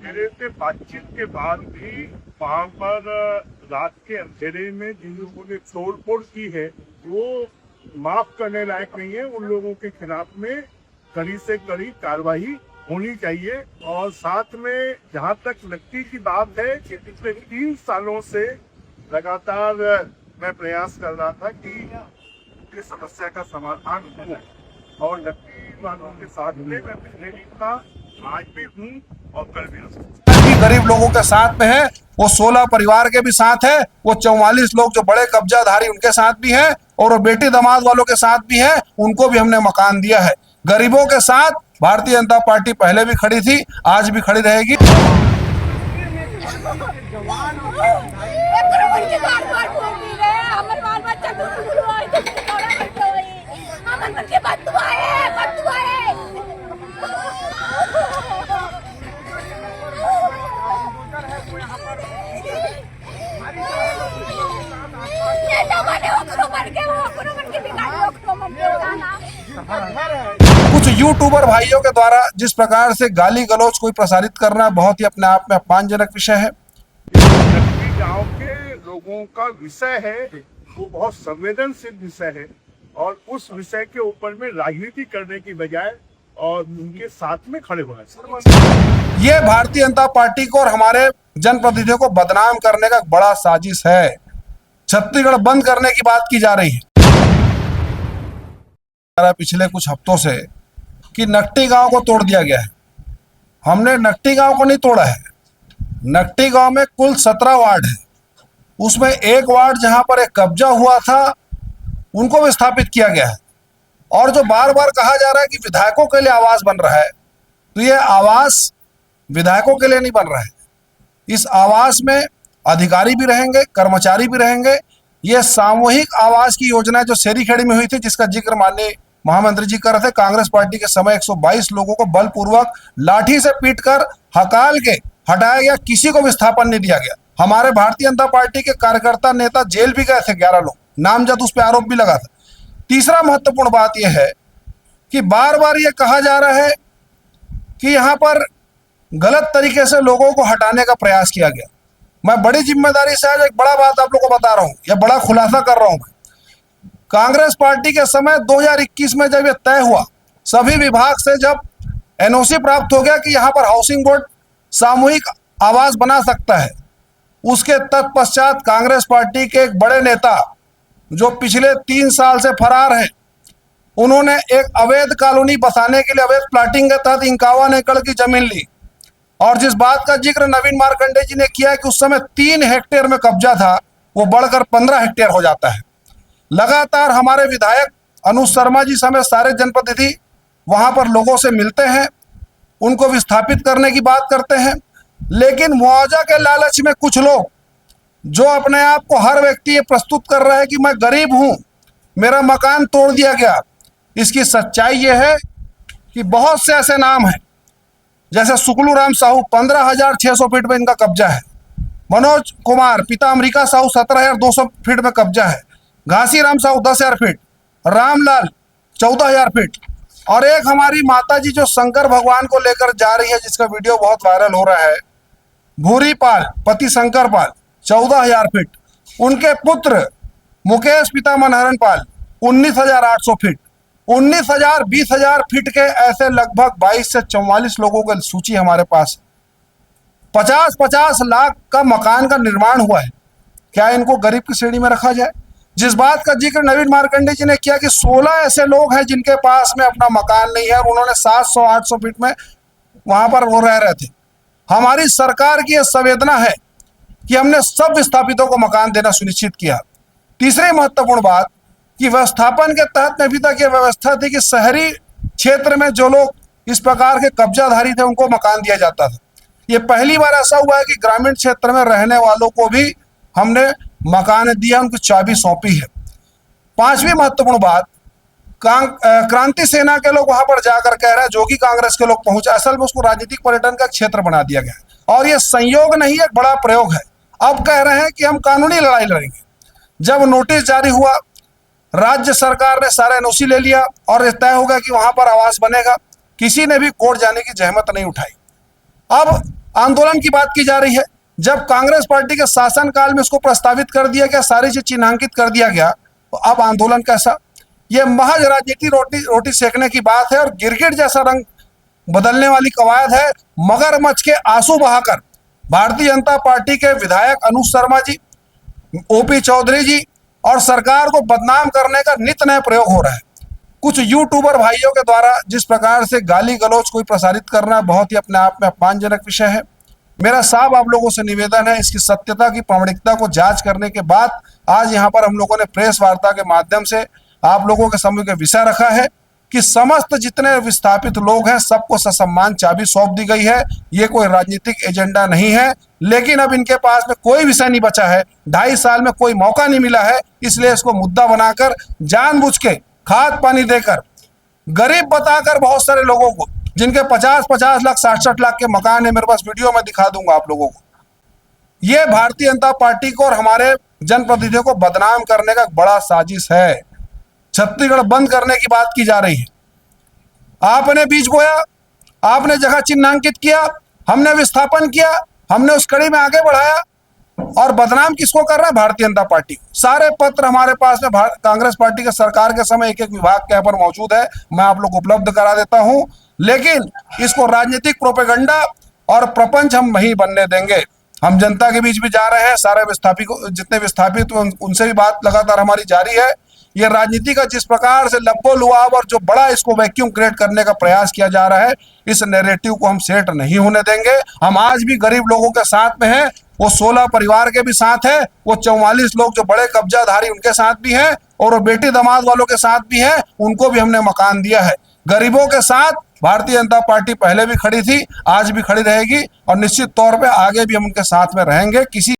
मेरे से बातचीत के बाद भी वहाँ पर रात के अंधेरे में जिन लोगों ने तोड़फोड़ की है वो माफ करने लायक नहीं है। उन लोगों के खिलाफ में कड़ी से कड़ी कार्रवाई होनी चाहिए। और साथ में जहाँ तक नकटी की बात है कि पिछले 3 सालों से लगातार मैं प्रयास कर रहा था कि इस समस्या का समाधान हो और नकटी वालों के साथ में मैं पहले भी था, आज भी हूँ और कल भी रहूंगा। गरीब लोगों के साथ में है, वो 16 परिवार के भी साथ है, वो 44 लोग जो बड़े कब्जाधारी उनके साथ भी है और वो बेटी दामाद वालों के साथ भी है, उनको भी हमने मकान दिया है। गरीबों के साथ भारतीय जनता पार्टी पहले भी खड़ी थी, आज भी खड़ी रहेगी। कुछ यूट्यूबर भाइयों के द्वारा जिस प्रकार से गाली गलौज कोई प्रसारित करना बहुत ही अपने आप में अपमानजनक विषय है। नकटी गांव के लोगों का विषय है, वो बहुत संवेदनशील विषय है और उस विषय के ऊपर में राजनीति करने की बजाय और उनके साथ में खड़े होना चाहिए। ये भारतीय जनता पार्टी को और हमारे जनप्रतिनिधियों को बदनाम करने का बड़ा साजिश है। छत्तीसगढ़ बंद करने की बात की जा रही है पिछले कुछ हफ्तों से कि नकटी गांव को तोड़ दिया गया है। हमने नकटी गांव को नहीं तोड़ा है। नकटी गांव में कुल 17 वार्ड है, उसमें एक वार्ड जहां पर एक कब्जा हुआ था उनको विस्थापित किया गया है। और जो बार बार कहा जा रहा है कि विधायकों के लिए आवास बन रहा है, तो ये आवास विधायकों के लिए नहीं बन रहा है। इस आवास में अधिकारी भी रहेंगे, कर्मचारी भी रहेंगे। ये सामूहिक आवास की योजना जो सेरीखेड़ी में हुई थी, जिसका जिक्र माननीय महामंत्री जी कर रहे थे, कांग्रेस पार्टी के समय 122 लोगों को बलपूर्वक लाठी से पीटकर हकाल के हटाया गया, किसी को विस्थापन नहीं दिया गया। हमारे भारतीय जनता पार्टी के कार्यकर्ता नेता जेल भी गए थे, 11 लोग, नामजद उस पर आरोप भी लगा था। तीसरा महत्वपूर्ण बात यह है कि बार बार ये कहा जा रहा है कि यहाँ पर गलत तरीके से लोगों को हटाने का प्रयास किया गया। मैं बड़ी जिम्मेदारी से आज एक बड़ा बात आप लोगों को बता रहा हूँ, यह बड़ा खुलासा कर रहा हूँ। कांग्रेस पार्टी के समय 2021 में जब यह तय हुआ, सभी विभाग से जब एनओसी प्राप्त हो गया कि यहाँ पर हाउसिंग बोर्ड सामूहिक आवास बना सकता है, उसके तत्पश्चात कांग्रेस पार्टी के एक बड़े नेता जो पिछले 3 साल से फरार हैं, उन्होंने एक अवैध कॉलोनी बसाने के लिए अवैध प्लाटिंग के तहत 51 एकड़ की जमीन ली। और जिस बात का जिक्र नवीन मार्कंडे जी ने किया है कि उस समय 3 हेक्टेयर में कब्जा था, वो बढ़कर 15 हेक्टेयर हो जाता है। लगातार हमारे विधायक अनुज शर्मा जी समेत सारे जनप्रतिनिधि वहां पर लोगों से मिलते हैं, उनको विस्थापित करने की बात करते हैं, लेकिन मुआवजा के लालच में कुछ लोग जो अपने आप को हर व्यक्ति ये प्रस्तुत कर रहा है कि मैं गरीब हूं, मेरा मकान तोड़ दिया गया। इसकी सच्चाई ये है कि बहुत से ऐसे नाम हैं, जैसे सुकलू राम साहू 15,600 फीट में इनका कब्जा है। मनोज कुमार पिता अमरीका साहू 17,200 फीट में कब्जा है। घासी राम साहू 10,000 फीट, रामलाल 14,000 फीट, और एक हमारी माता जी जो शंकर भगवान को लेकर जा रही है, जिसका वीडियो बहुत वायरल हो रहा है, भूरी पाल पति शंकर पाल 14,000 फीट। उनके पुत्र मुकेश पिता मनहरन पाल 19,800 फीट। 19,000 20,000 फीट के ऐसे लगभग 22 से 44 लोगों की सूची हमारे पास। 50-50 लाख का मकान का निर्माण हुआ है। क्या इनको गरीब की श्रेणी में रखा जाए? जिस बात का जिक्र नवीन मार्कंडे जी ने किया कि 16 ऐसे लोग हैं जिनके पास में अपना मकान नहीं है और उन्होंने 700-800 फीट में वहां पर वो रह रहे थे। हमारी सरकार की यह संवेदना है कि हमने सब विस्थापितों को मकान देना सुनिश्चित किया। तीसरी महत्वपूर्ण बात कि व्यवस्थापन के तहत में अभी तक ये व्यवस्था थी कि शहरी क्षेत्र में जो लोग इस प्रकार के कब्जाधारी थे उनको मकान दिया जाता था। ये पहली बार ऐसा हुआ है कि ग्रामीण क्षेत्र में रहने वालों को भी हमने मकान दिया, उनकी चाबी सौंपी है। 5वीं महत्वपूर्ण बात, क्रांति सेना के लोग वहां पर जाकर कह रहे हैं, जो कि कांग्रेस के लोग पहुंचे, असल में उसको राजनीतिक पर्यटन का क्षेत्र बना दिया गया और ये संयोग नहीं, एक बड़ा प्रयोग है। अब कह रहे हैं कि हम कानूनी लड़ाई लड़ेंगे। जब नोटिस जारी हुआ, राज्य सरकार ने सारा एनओसी ले लिया और तय होगा कि वहां पर आवास बनेगा, किसी ने भी कोर्ट जाने की जहमत नहीं उठाई। अब आंदोलन की बात की जा रही है। जब कांग्रेस पार्टी के शासनकाल में इसको प्रस्तावित कर दिया गया, सारी चीज चिन्हांकित कर दिया गया, तो अब आंदोलन कैसा? ये महज राजनीति रोटी सेकने की बात है और गिरगिट जैसा रंग बदलने वाली कवायद है। मगरमच्छ के आंसू बहाकर भारतीय जनता पार्टी के विधायक अनुज शर्मा जी, ओपी चौधरी जी और सरकार को बदनाम करने का नित नया प्रयोग हो रहा है। कुछ यूट्यूबर भाइयों के द्वारा जिस प्रकार से गाली गलौज कोई प्रसारित करना बहुत ही अपने आप में अपमानजनक विषय है। मेरा साफ आप लोगों से निवेदन है, इसकी सत्यता की प्रामाणिकता को जांच करने के बाद आज यहाँ पर हम लोगों ने प्रेस वार्ता के माध्यम से आप लोगों के समूह का विषय रखा है कि समस्त जितने विस्थापित लोग हैं सबको ससम्मान चाबी सौंप दी गई है। ये कोई राजनीतिक एजेंडा नहीं है, लेकिन अब इनके पास में कोई विषय नहीं बचा है। 2.5 साल में कोई मौका नहीं मिला है, इसलिए इसको मुद्दा बनाकर जानबूझ के खाद पानी देकर गरीब बताकर बहुत सारे लोगों को जिनके 50-50 लाख 60-60 लाख के मकान है, मेरे पास वीडियो में दिखा दूंगा आप लोगों को। ये भारतीय जनता पार्टी को और हमारे जनप्रतिनिधियों को बदनाम करने का बड़ा साजिश है। छत्तीसगढ़ बंद करने की बात की जा रही है। आपने बीज बोया, आपने जगह चिन्हांकित किया, हमने विस्थापन किया, हमने उस कड़ी में आगे बढ़ाया और बदनाम किसको कर रहा है? भारतीय जनता पार्टी। सारे पत्र हमारे पास में कांग्रेस पार्टी के सरकार के समय एक एक विभाग के यहाँ पर मौजूद है, मैं आप लोग को उपलब्ध करा देता हूं। लेकिन इसको राजनीतिक प्रोपेगेंडा और प्रपंच हम नहीं बनने देंगे। हम जनता के बीच भी जा रहे हैं, सारे विस्थापित जितने विस्थापित उनसे भी बात लगातार हमारी जारी है। ये राजनीति का जिस प्रकार से लब्बो लुआब और जो बड़ा इसको वैक्यूम क्रिएट करने का प्रयास किया जा रहा है, इस नैरेटिव को हम सेट नहीं होने देंगे। हम आज भी गरीब लोगों के साथ में हैं, वो 16 परिवार के भी साथ है, वो 44 लोग जो बड़े कब्जाधारी उनके साथ भी हैं और वो बेटी दामाद वालों के साथ भी हैं, उनको भी हमने मकान दिया है। गरीबों के साथ भारतीय जनता पार्टी पहले भी खड़ी थी, आज भी खड़ी रहेगी और निश्चित तौर पे आगे भी हम उनके साथ में रहेंगे। किसी